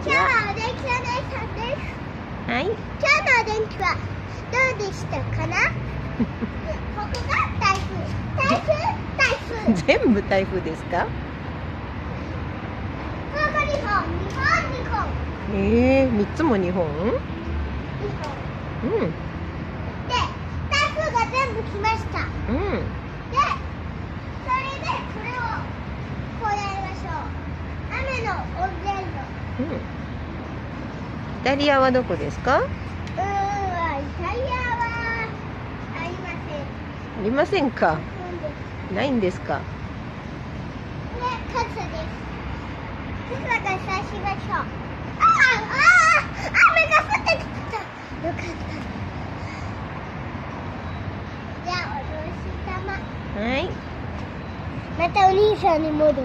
ちは。お天気お姉さんです。はい。今日のお天気はどうでしたかな？ここが台風。全部台風ですか？ここ2本。3つも2本？うん。で、台風が全部来ました。うん。で、それでこれをこうやりましょう。雨の温泉うん。イタリアはどこですか？イタリアはありません。ありませんか？ないんですか？傘です。傘が差しましょう。雨が降ってきた。よかった。じゃあお年玉。はい。またお兄さんに戻る。